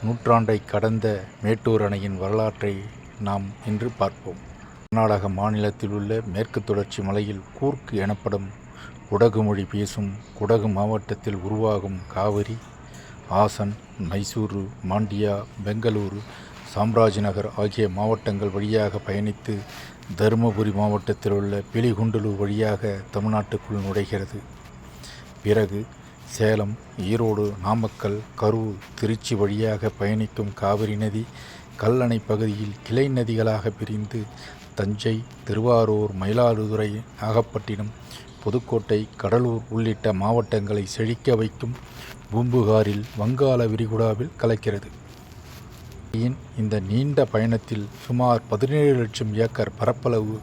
நூற்றாண்டை கடந்த மேட்டூர் அணையின் வரலாற்றை நாம் இன்று பார்ப்போம். கர்நாடக மாநிலத்தில் உள்ள மேற்கு தொடர்ச்சி மலையில் கூர்க் எனப்படும் குடகு மொழி பேசும் குடகு மாவட்டத்தில் உருவாகும் காவிரி ஆசன், மைசூரு, மாண்டியா, பெங்களூரு, சாம்ராஜ்நகர் ஆகிய மாவட்டங்கள் வழியாக பயணித்து தருமபுரி மாவட்டத்தில் உள்ள பிலிகுண்டுலு வழியாக தமிழ்நாட்டுக்குள் நுழைகிறது. பிறகு சேலம், ஈரோடு, நாமக்கல், கரூர், திருச்சி வழியாக பயணிக்கும் காவிரி நதி கல்லணை பகுதியில் கிளை நதிகளாக பிரிந்து தஞ்சை, திருவாரூர், மயிலாடுதுறை, நாகப்பட்டினம், புதுக்கோட்டை, கடலூர் உள்ளிட்ட மாவட்டங்களை செழிக்க வைக்கும் பூம்புகாரில் வங்காள விரிகுடாவில் கலக்கிறது. இந்த நீண்ட பயணத்தில் சுமார் 17 லட்சம் ஏக்கர் பரப்பளவு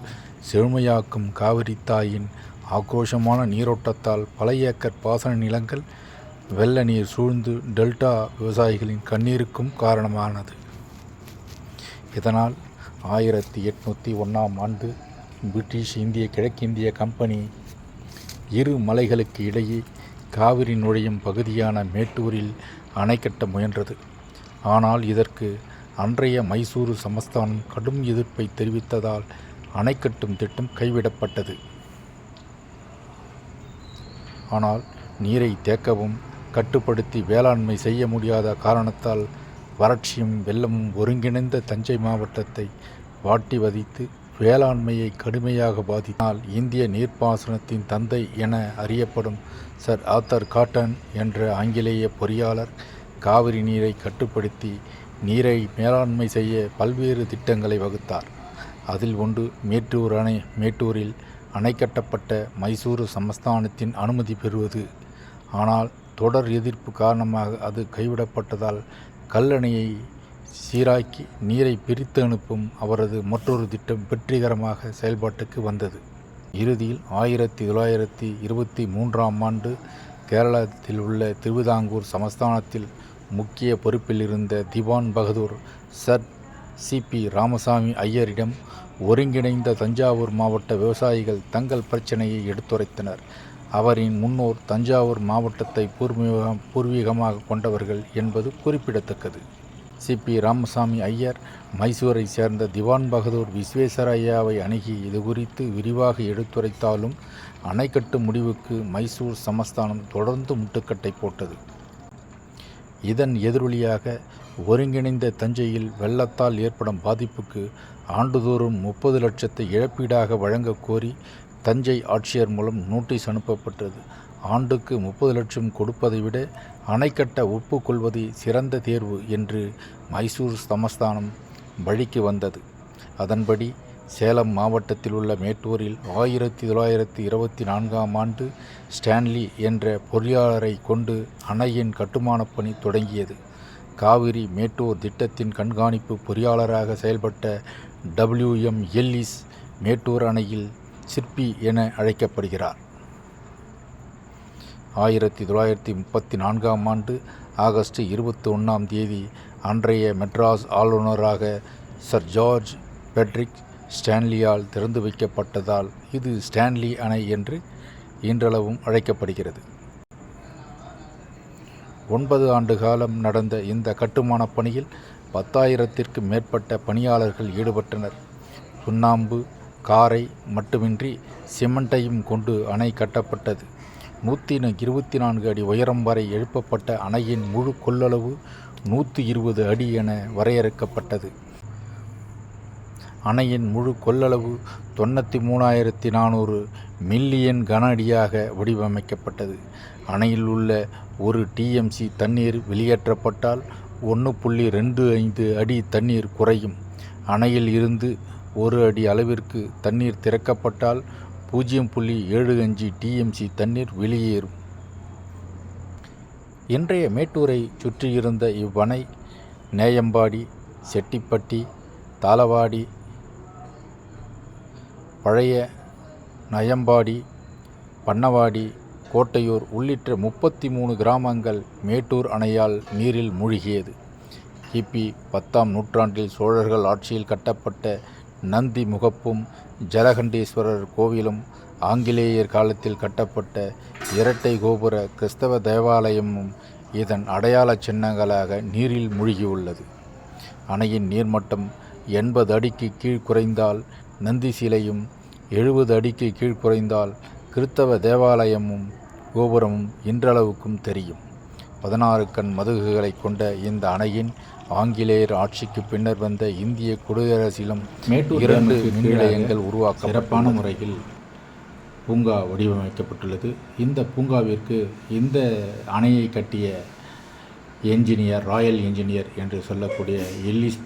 செழுமையாக்கும் காவிரி தாயின் ஆக்ரோஷமான நீரோட்டத்தால் பல ஏக்கர் பாசன நிலங்கள் வெள்ள நீர் சூழ்ந்து டெல்டா விவசாயிகளின் கண்ணீருக்கும் காரணமானது. இதனால் 1801ஆம் ஆண்டு பிரிட்டிஷ் இந்திய கிழக்கிந்திய கம்பெனி இரு மலைகளுக்கு இடையே காவிரி நுழையும் பகுதியான மேட்டூரில் அணை கட்ட முயன்றது. ஆனால் இதற்கு அன்றைய மைசூரு சமஸ்தானம் கடும் எதிர்ப்பை தெரிவித்ததால் அணை கட்டும் திட்டம் கைவிடப்பட்டது. ஆனால் நீரை தேக்கவும் கட்டுப்படுத்தி வேளாண்மை செய்ய முடியாத காரணத்தால் வறட்சியும் வெள்ளமும் ஒருங்கிணைந்த தஞ்சை மாவட்டத்தை வாட்டி வதைத்து வேளாண்மையை கடுமையாக பாதித்தால் இந்திய நீர்ப்பாசனத்தின் தந்தை என அறியப்படும் சர் ஆர்தர் காட்டன் என்ற ஆங்கிலேய பொறியாளர் காவிரி நீரை கட்டுப்படுத்தி நீரை மேலாண்மை செய்ய பல்வேறு திட்டங்களை வகுத்தார். அதில் ஒன்று மேட்டூரில் அணை கட்டப்பட்ட மைசூரு சமஸ்தானத்தின் அனுமதி பெறுவது. ஆனால் தொடர் எதிர்ப்பு காரணமாக அது கைவிடப்பட்டதால் கல்லணையை சீராக்கி நீரை பிரித்து அனுப்பும் அவரது மற்றொரு திட்டம் வெற்றிகரமாக செயல்பாட்டுக்கு வந்தது. இறுதியில் 1923ஆம் ஆண்டு கேரளத்தில் உள்ள திருவிதாங்கூர் சமஸ்தானத்தில் முக்கிய பொறுப்பில் இருந்த திவான் பகதூர் சர் சி.பி. ராமசாமி ஐயரிடம் ஒருங்கிணைந்த தஞ்சாவூர் மாவட்ட விவசாயிகள் தங்கள் பிரச்சனையை எடுத்துரைத்தனர். அவரின் முன்னோர் தஞ்சாவூர் மாவட்டத்தை பூர்வீகமாக கொண்டவர்கள் என்பது குறிப்பிடத்தக்கது. சி.பி. ராமசாமி ஐயர் மைசூரை சேர்ந்த திவான் பகதூர் விஸ்வேஸ்வரய்யாவை அணுகி இது குறித்து விரிவாக எடுத்துரைத்தாலும் அணை கட்டும் முடிவுக்கு மைசூர் சமஸ்தானம் தொடர்ந்து முட்டுக்கட்டை போட்டது. இதன் எதிரொலியாக ஒருங்கிணைந்த தஞ்சையில் வெள்ளத்தால் ஏற்படும் பாதிப்புக்கு ஆண்டுதோறும் 30 லட்சத்தை இழப்பீடாக வழங்க கோரி தஞ்சை ஆட்சியர் மூலம் நோட்டீஸ் அனுப்பப்பட்டது. ஆண்டுக்கு 30 லட்சம் கொடுப்பதை விட அணை கட்ட ஒப்புக்கொள்வது சிறந்த தேர்வு என்று மைசூர் சமஸ்தானம் வழிக்கு வந்தது. அதன்படி சேலம் மாவட்டத்தில் உள்ள மேட்டூரில் 1924ஆம் ஆண்டு ஸ்டான்லி என்ற பொறியாளரை கொண்டு அணையின் கட்டுமானப் பணி தொடங்கியது. காவிரி மேட்டூர் திட்டத்தின் கண்காணிப்பு பொறியாளராக செயல்பட்ட W.M. எல்லிஸ் மேட்டூர் அணையில் சிற்பி என அழைக்கப்படுகிறார். 1934ஆம் ஆண்டு ஆகஸ்ட் 21ஆம் தேதி அன்றைய மெட்ராஸ் ஆளுநராக சர் ஜார்ஜ் பெட்ரிக் ஸ்டான்லியால் திறந்து வைக்கப்பட்டதால் இது ஸ்டான்லி அணை என்று இன்றளவும் அழைக்கப்படுகிறது. 9 ஆண்டு காலம் நடந்த இந்த கட்டுமானப் பணியில் 10,000த்திற்கும் மேற்பட்ட பணியாளர்கள் ஈடுபட்டனர். சுண்ணாம்பு, காரை மட்டுமின்றி சிமெண்டையும் கொண்டு அணை கட்டப்பட்டது. 124 அடி உயரம் வரை எழுப்பப்பட்ட அணையின் முழு கொள்ளளவு 120 அடி என வரையறுக்கப்பட்டது. அணையின் முழு கொள்ளளவு 93,400 மில்லியன் கன அடியாக வடிவமைக்கப்பட்டது. அணையில் உள்ள 1 TMC தண்ணீர் வெளியேற்றப்பட்டால் 1.25 அடி தண்ணீர் குறையும். அணையில் இருந்து 1 அடி அளவிற்கு தண்ணீர் திறக்கப்பட்டால் 0.75 TMC தண்ணீர் வெளியேறும். இன்றைய மேட்டூரை சுற்றியிருந்த இவ்வணை நேயம்பாடி, செட்டிப்பட்டி, தாளவாடி, பழைய நயம்பாடி, பண்ணவாடி, கோட்டையூர் உள்ளிட்ட 33 கிராமங்கள் மேட்டூர் அணையால் நீரில் மூழ்கியது. கிபி 10ஆம் நூற்றாண்டில் சோழர்கள் ஆட்சியில் கட்டப்பட்ட நந்தி முகப்பும் ஜலகண்டேஸ்வரர் கோவிலும் ஆங்கிலேயர் காலத்தில் கட்டப்பட்ட இரட்டை கோபுர கிறிஸ்தவ தேவாலயமும் இதன் அடையாள சின்னங்களாக நீரில் மூழ்கியுள்ளது. அணையின் நீர்மட்டம் 80 அடிக்கு கீழ் குறைந்தால் நந்தி சிலையும், 70 அடிக்கு கீழ் குறைந்தால் கிறித்தவ தேவாலயமும் கோபுரமும் இன்றளவுக்கும் தெரியும். 16 கண் மதகுகளை கொண்ட இந்த அணையின் ஆங்கிலேயர் ஆட்சிக்கு பின்னர் வந்த இந்திய குடியரசிலும் 2 மின் நிலையங்கள் உருவாக்க சிறப்பான முறையில் பூங்கா வடிவமைக்கப்பட்டுள்ளது. இந்த பூங்காவிற்கு இந்த அணையை கட்டிய என்ஜினியர், ராயல் என்ஜினியர் என்று சொல்லக்கூடிய எல்லிஸ்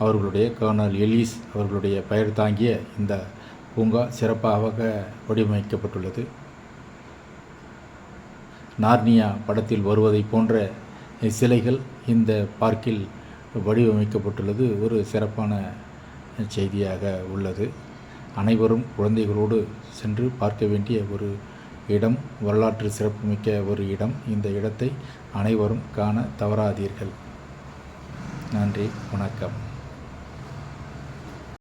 அவர்களுடைய, கர்னல் எல்லிஸ் அவர்களுடைய பெயர் தாங்கிய இந்த பூங்கா சிறப்பாக வடிவமைக்கப்பட்டுள்ளது. நார்னியா படத்தில் வருவதை போன்ற சிலைகள் இந்த பார்க்கில் வடிவமைக்கப்பட்டுள்ளது ஒரு சிறப்பான செய்தியாக உள்ளது. அனைவரும் குழந்தைகளோடு சென்று பார்க்க வேண்டிய ஒரு இடம், வரலாற்று சிறப்புமிக்க ஒரு இடம். இந்த இடத்தை அனைவரும் காண தவறாதீர்கள். நன்றி, வணக்கம்.